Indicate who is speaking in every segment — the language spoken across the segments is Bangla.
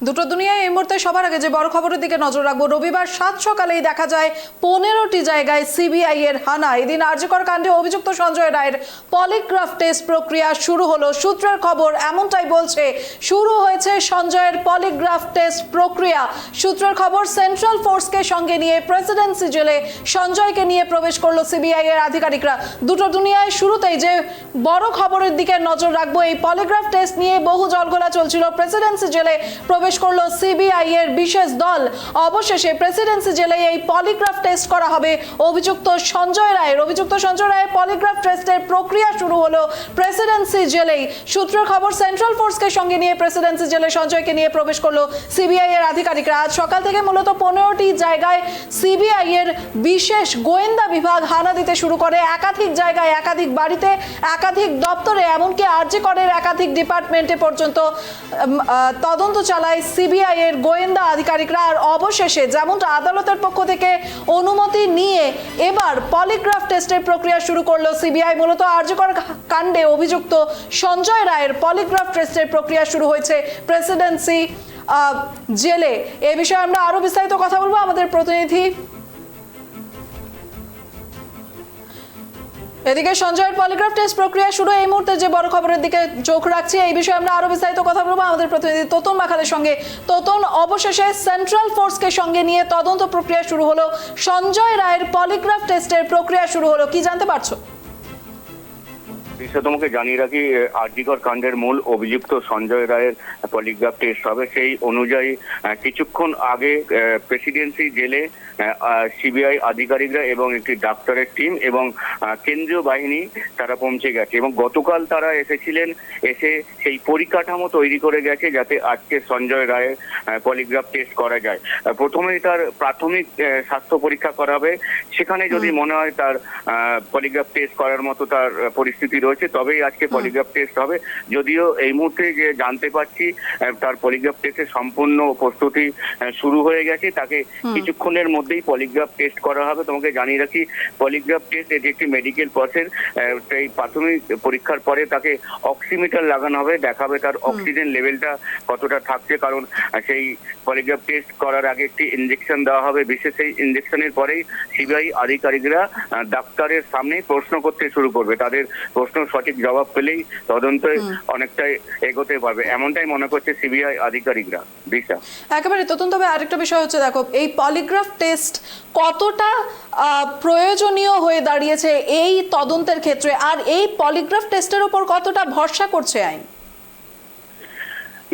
Speaker 1: দুটো দুনিয়ায় এই মুহূর্তে সবার আগে যে বড় খবরের দিকে নজর রাখবো। রবিবার 7 সকালেই দেখা যায় 15টি জায়গায় সিবিআই এর হানা। এদিন আরজিকর কাণ্ডে অভিযুক্ত সঞ্জয় রায়ের পলিগ্রাফ টেস্ট প্রক্রিয়া শুরু হলো। সূত্রের খবর এমনটাই বলছে, শুরু হয়েছে সঞ্জয়ের পলিগ্রাফ টেস্ট প্রক্রিয়া। সূত্রের খবর, সেন্ট্রাল ফোর্সকে সঙ্গে নিয়ে প্রেসিডেন্সি জেলে সঞ্জয়কে নিয়ে প্রবেশ করলো সিবিআই এর আধিকারিকরা। দুটো দুনিয়ায় শুরুতেই যে বড় খবরের দিকে নজর রাখবো, এই পলিগ্রাফ টেস্ট নিয়ে বহু জলঘোলা চলছিল। প্রেসিডেন্সি জেলে প্রবেশ করলো সিবিআই এর বিশেষ দল। অবশেষে প্রেসিডেন্সি জেলে এই পলিগ্রাফ টেস্ট করা হবে অভিযুক্ত সঞ্জয় রায়ের। পলিগ্রাফ টেস্টের প্রক্রিয়া শুরু হলো প্রেসিডেন্সি জেলেই। সূত্রের খবর, সেন্ট্রাল ফোর্সকে সঙ্গে নিয়ে প্রেসিডেন্সি জেলে সঞ্জয়কে নিয়ে প্রবেশ করলো সিবিআই এর আধিকারিকরা। আজ সকাল থেকে মূলত 15টি জায়গায় সিবিআই এর বিশেষ গোয়েন্দা বিভাগ হানা দিতে শুরু করে। একাধিক জায়গায়, একাধিক বাড়িতে, একাধিক দপ্তরে, এমনকি আরজিকরের একাধিক ডিপার্টমেন্টে পর্যন্ত তদন্ত চালায় সিবিআই এর গোয়েন্দা আধিকারিকরা। আর অবশেষে যেমনটা আদালতের পক্ষ থেকে অনুমতি নিয়ে এবার পলিগ্রাফ টেস্টের প্রক্রিয়া শুরু করলো সিবিআই। মূলত আরজিকর কাণ্ডে অভিযুক্ত সঞ্জয় রায়ের পলিগ্রাফ টেস্টের প্রক্রিয়া শুরু হয়েছে প্রেসিডেন্সি জেলে। এ বিষয়ে আমরা আরো বিস্তারিত কথা বলবো আমাদের প্রতিনিধি। এদিকে সঞ্জয়ের পলিগ্রাফ টেস্ট প্রক্রিয়া শুরু, এই মুহূর্তে যে বড় খবরের দিকে চোখ রাখছি, এই বিষয়ে আমরা আরো বিস্তারিত কথা বলবো আমাদের প্রতিনিধি তোতন মাখালের সঙ্গে। তোতন, অবশেষে সেন্ট্রাল ফোর্সকে সঙ্গে নিয়ে তদন্ত প্রক্রিয়া শুরু হলো, সঞ্জয় রায়ের পলিগ্রাফ টেস্টের প্রক্রিয়া শুরু হলো, কি জানতে পারছো?
Speaker 2: তোমাকে জানিয়ে রাখি, আরজিকর কাণ্ডের মূল অভিযুক্ত সঞ্জয় রায়ের পলিগ্রাফ টেস্ট হবে। সেই অনুযায়ী কিছুক্ষণ আগে প্রেসিডেন্সি জেলে সিবিআই আধিকারিকরা এবং একটি ডাক্তারের টিম এবং কেন্দ্রীয় বাহিনী তারা পৌঁছে গেছে এবং গতকাল তারা এসেছিলেন। এসে সেই পরিকাঠামো তৈরি করে গেছে যাতে আজকে সঞ্জয় রায়ের পলিগ্রাফ টেস্ট করা যায়। প্রথমেই তার প্রাথমিক স্বাস্থ্য পরীক্ষা করা হবে। সেখানে যদি মনে হয় তার পলিগ্রাফ টেস্ট করার মতো তার পরিস্থিতি রয়েছে, তবেই আজকে পলিগ্রাফ টেস্ট হবে। যদিও এই মুহূর্তে যে জানতে পারছি তার পলিগ্রাফ টেস্টের সম্পূর্ণ প্রস্তুতি শুরু হয়ে গেছে। তাকে কিছুক্ষণের মধ্যেই পলিগ্রাফ টেস্ট করা হবে। তোমাকে জানিয়ে রাখি, পলিগ্রাফ টেস্ট এটি একটি মেডিকেল প্রসেস। এই প্রাথমিক পরীক্ষার পরে তাকে অক্সিমিটার লাগানো হবে, দেখাবে তার অক্সিজেন লেভেলটা কতটা থাকছে। কারণ সেই পলিগ্রাফ টেস্ট করার আগে একটি ইনজেকশন দেওয়া হবে। বিশেষ সেই ইনজেকশনের পরেই সিবিআই আধিকারিকরা ডাক্তারের সামনে প্রশ্ন করতে শুরু করবে। তাদের প্রশ্ন সঠিক জবাব পেলেই তদন্তে অনেকটাই এগোতে পারবে, এমনটাই মনে করছে সিবিআই আধিকারিকরা। দিশা,
Speaker 1: একেবারে তোতন, তবে আরেকটা বিষয় হচ্ছে, দেখো এই পলিগ্রাফ টেস্ট কতটা প্রয়োজনীয় হয়ে দাঁড়িয়েছে এই তদন্তের ক্ষেত্রে, আর এই পলিগ্রাফ টেস্টের উপর কতটা ভরসা করছে আইন?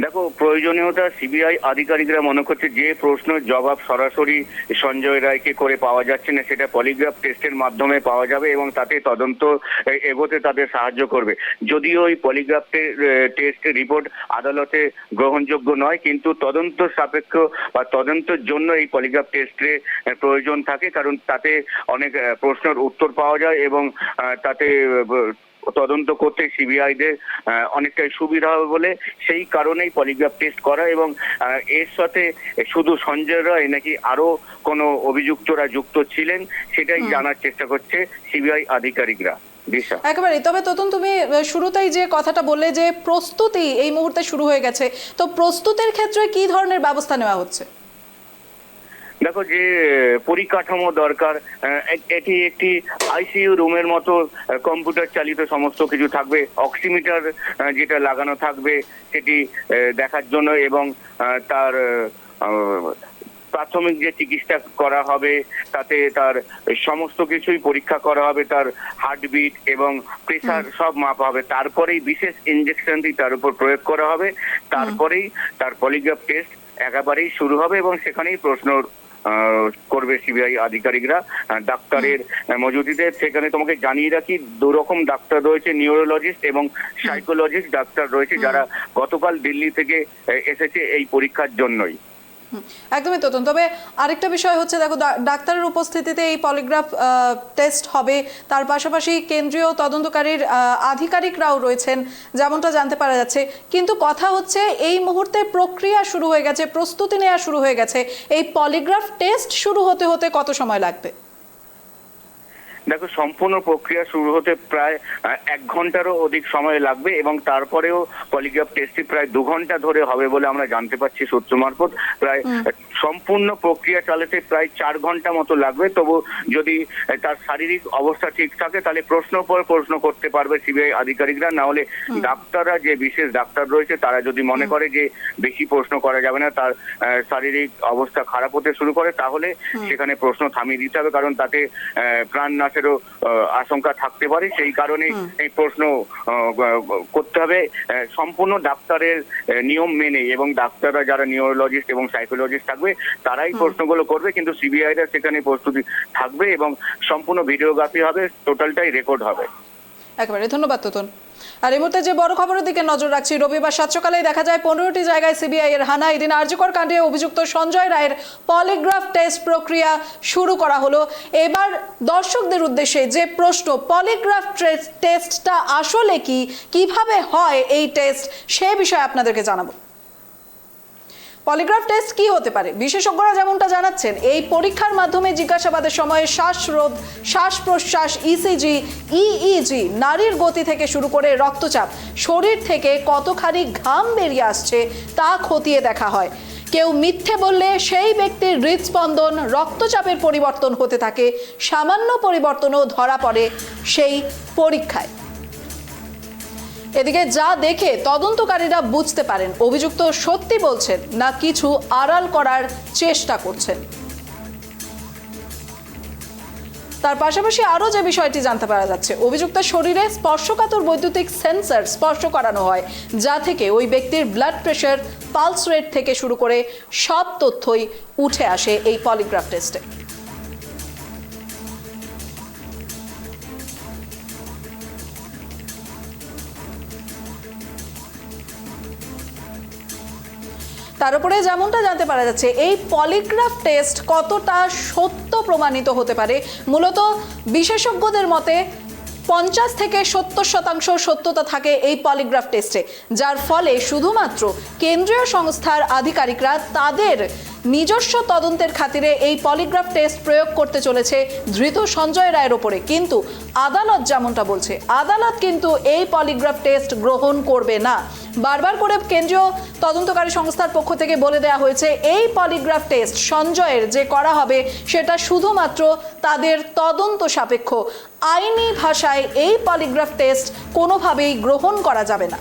Speaker 2: দেখো, প্রয়োজনীয়তা সিবিআই আধিকারিকরা মনে করছে যে প্রশ্নের জবাব সরাসরি সঞ্জয় রায়কে করে পাওয়া যাচ্ছে না, সেটা পলিগ্রাফ টেস্টের মাধ্যমে পাওয়া যাবে এবং তাতে তদন্ত এগোতে তাদের সাহায্য করবে। যদিও এই পলিগ্রাফ টেস্ট রিপোর্ট আদালতে গ্রহণযোগ্য নয়, কিন্তু তদন্ত সাপেক্ষ বা তদন্তের জন্য এই পলিগ্রাফ টেস্টের প্রয়োজন থাকে। কারণ তাতে অনেক প্রশ্নের উত্তর পাওয়া যায় এবং তাতে তদন্ত করতে সিবিআইদের অনেকটাই সুবিধা হবে বলে সেই কারণেই পলিগ্রাফ টেস্ট করা। এবং এর সাথে শুধু সঞ্জয় রায় নাকি আরো কোনো অভিযুক্তরা যুক্ত ছিলেন সেটাই জানার চেষ্টা করছে সিবিআই আধিকারিকরা।
Speaker 1: একেবারে। তবে তোতন, তুমি শুরুতেই যে কথাটা বললে যে প্রস্তুতি এই মুহূর্তে শুরু হয়ে গেছে, তো প্রস্তুতির ক্ষেত্রে কি ধরনের ব্যবস্থা নেওয়া হচ্ছে?
Speaker 2: দেখো, যে পরিকাঠামো দরকার, এটি একটি আইসিইউ রুমের মতো কম্পিউটার চালিত সমস্ত কিছু থাকবে। অক্সিমিটার যেটা লাগানো থাকবে সেটি দেখার জন্য এবং তার প্রাথমিক যে চিকিৎসা করা হবে তাতে তার সমস্ত কিছুই পরীক্ষা করা হবে। তার হার্টবিট এবং প্রেসার সব মাপা হবে। তারপরেই বিশেষ ইনজেকশনটি তার উপর প্রয়োগ করা হবে। তারপরেই তার পলিগ্রাফ টেস্ট একেবারেই শুরু হবে এবং সেখানেই প্রশ্ন করবে সিবিআই আধিকারিকরা ডাক্তারের মজুদিতে। সেখানে তোমাকে জানিয়ে রাখি, দুরকম ডাক্তার রয়েছে, নিউরোলজিস্ট এবং সাইকোলজিস্ট ডাক্তার রয়েছে, যারা গতকাল দিল্লি থেকে এসেছে এই পরীক্ষার জন্যই।
Speaker 1: একদমই তোতন। তবে আরেকটা বিষয় হচ্ছে, দেখো ডাক্তারের উপস্থিতিতে এই পলিগ্রাফ টেস্ট হবে, তার পাশাপাশি কেন্দ্রীয় তদন্তকারীর আধিকারিকরাও রয়েছেন যেমনটা জানতে পারা যাচ্ছে। কিন্তু কথা হচ্ছে, এই মুহূর্তে প্রক্রিয়া শুরু হয়ে গেছে, প্রস্তুতি নেওয়া শুরু হয়ে গেছে, এই পলিগ্রাফ টেস্ট শুরু হতে হতে কত সময় লাগবে?
Speaker 2: দেখো, সম্পূর্ণ প্রক্রিয়া শুরু হতে প্রায় 1 ঘন্টারও অধিক সময় লাগবে এবং তারপরেও পলিগ্রাফ টেস্টটি প্রায় 2 ঘন্টা ধরে হবে বলে আমরা জানতে পারছি সূত্র মারফত। প্রায় সম্পূর্ণ প্রক্রিয়া চালাতে প্রায় 4 ঘন্টা মতো লাগবে। তবু যদি তার শারীরিক অবস্থা ঠিক থাকে তাহলে প্রশ্ন পর প্রশ্ন করতে পারবে সিবিআই আধিকারিকরা। না হলে ডাক্তাররা, যে বিশেষ ডাক্তার রয়েছে, তারা যদি মনে করে যে বেশি প্রশ্ন করা যাবে না, তার শারীরিক অবস্থা খারাপ হতে শুরু করে, তাহলে সেখানে প্রশ্ন থামিয়ে দিতে হবে, কারণ তাতে প্রাণ নাশেরও আশঙ্কা থাকতে পারে। সেই কারণে এই প্রশ্ন করতে হবে সম্পূর্ণ ডাক্তারের নিয়ম মেনে, এবং ডাক্তাররা যারা নিউরোলজিস্ট এবং সাইকোলজিস্ট থাকবে তারাই প্রশ্নগুলো করবে, কিন্তু সিবিআইরা সেখানে প্রস্তুতি থাকবে এবং সম্পূর্ণ ভিডিওগ্রাফি হবে, টোটালটাই রেকর্ড হবে।
Speaker 1: একেবারে ধন্যবাদ তোতন। আর এই মুহূর্তে যে বড় খবরের দিকে নজর রাখছি, রবিবার 7 সকালেই দেখা যায় 15টি জায়গায় সিবিআই এর হানা। এদিন আরজিকর কাণ্ডে অভিযুক্ত সঞ্জয় রায়ের পলিগ্রাফ টেস্ট প্রক্রিয়া শুরু করা হলো। এবার দর্শকদের উদ্দেশ্যে যে প্রশ্ন, পলিগ্রাফ টেস্টটা আসলে কি, কিভাবে হয় এই টেস্ট, সে বিষয়ে আপনাদেরকে জানাবো। পলিগ্রাফ টেস্ট কি হতে পারে? বিশেষজ্ঞরা যেমনটা জানাচ্ছেন, এই পরীক্ষার মাধ্যমে জিজ্ঞাসাবাদের সময় শ্বাসরোধ, শ্বাস প্রশ্বাস, ইসিজি, ইইজি, নাড়ির গতি থেকে শুরু করে রক্তচাপ, শরীর থেকে কতখানি ঘাম বেরিয়ে আসছে তা খতিয়ে দেখা হয়। কেউ মিথ্যে বললে সেই ব্যক্তির হৃদস্পন্দন, রক্তচাপের পরিবর্তন হতে থাকে। সামান্য পরিবর্তনও ধরা পড়ে সেই পরীক্ষায়। এদিকে যা দেখে তদন্তকারীরা বুঝতে পারেন অভিযুক্ত সত্যি বলছেন না কিছু আড়াল করার চেষ্টা করছেন। তার পাশাপাশি আরও যে বিষয়টি জানতে পারা যাচ্ছে, অভিযুক্তের শরীরে স্পর্শকাতর বৈদ্যুতিক সেন্সর স্পর্শ করানো হয়, যা থেকে ওই ব্যক্তির ব্লাড প্রেশার, পালস রেট থেকে শুরু করে সব তথ্যই উঠে আসে এই পলিগ্রাফ টেস্টে। তার উপরে যেমনটা জানতে পারা যাচ্ছে, এই পলিগ্রাফ টেস্ট কতটা সত্য প্রমাণিত হতে পারে, মূলত বিশেষজ্ঞদের মতে 50 থেকে 70% সত্যতা থাকে এই পলিগ্রাফ টেস্টে, যার ফলে শুধুমাত্র কেন্দ্রীয় সংস্থার আধিকারিকরা তাদের নিজস্ব তদন্তের খাতিরে এই পলিগ্রাফ টেস্ট প্রয়োগ করতে চলেছে ধৃত সঞ্জয় রায়ের ওপরে। কিন্তু আদালত যেমনটা বলছে, আদালত কিন্তু এই পলিগ্রাফ টেস্ট গ্রহণ করবে না। বারবার করে কেন্দ্রীয় তদন্তকারী সংস্থার পক্ষ থেকে বলে দেওয়া হয়েছে, এই পলিগ্রাফ টেস্ট সঞ্জয়ের যে করা হবে সেটা শুধুমাত্র তাদের তদন্ত সাপেক্ষ। আইনি ভাষায় এই পলিগ্রাফ টেস্ট কোনোভাবেই গ্রহণ করা যাবে না।